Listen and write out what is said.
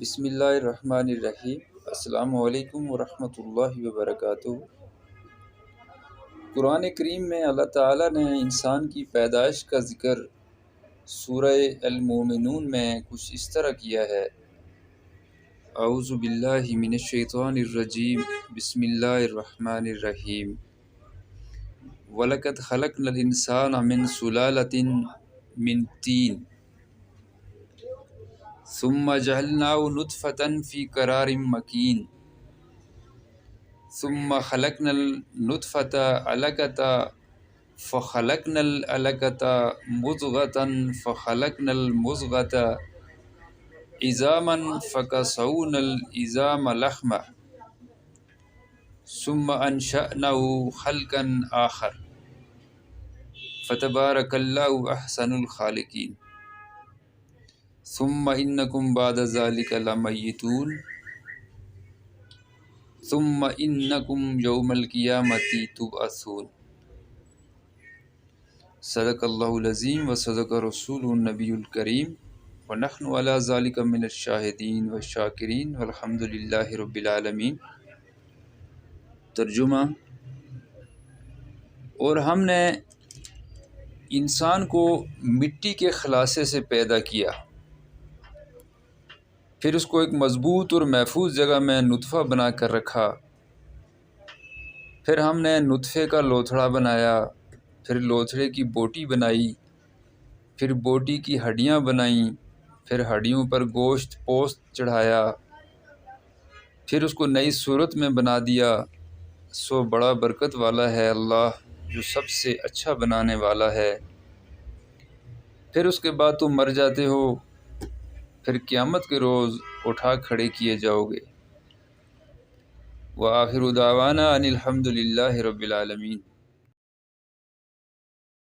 بسم اللہ الرحمن الرحیم۔ السلام علیکم ورحمۃ اللہ وبرکاتہ۔ قرآن کریم میں اللہ تعالیٰ نے انسان کی پیدائش کا ذکر سورہ المومنون میں کچھ اس طرح کیا ہے۔ اعوذ باللہ من الشیطان الرجیم، بسم اللہ الرحمن الرحیم۔ وَلَقَدْ خَلَقْنَا الْإِنسَانَ مِنْ سُلَالَةٍ مِنْ طِينٍ ثم جعلناه نطفة في قرار مكين ثم خلقنا النطفة علقة فخلقنا العلقة مضغة فخلقنا المضغة عظاما فكسونا العظام لحما ثم أنشأناه خلقا آخر فتبارك الله أحسن الخالقين ثم انکم بعد ذلک لمیتون ثم انکم یوم القیامۃ تبعثون۔ صدق اللہ العظیم و صدق رسول النبی الکریم ونحن علی ذلک من الشاہدین والشاکرین والحمد للہ رب العالمین۔ ترجمہ: اور ہم نے انسان کو مٹی کے خلاصے سے پیدا کیا، پھر اس کو ایک مضبوط اور محفوظ جگہ میں نطفہ بنا کر رکھا، پھر ہم نے نطفے کا لوتھڑا بنایا، پھر لوتھڑے کی بوٹی بنائی، پھر بوٹی کی ہڈیاں بنائیں، پھر ہڈیوں پر گوشت پوست چڑھایا، پھر اس کو نئی صورت میں بنا دیا۔ سو بڑا برکت والا ہے اللہ جو سب سے اچھا بنانے والا ہے۔ پھر اس کے بعد تم مر جاتے ہو، پھر قیامت کے روز اٹھا کھڑے کیے جاؤ گے۔ وآخر دعوانا ان الحمد للہ رب العالمین۔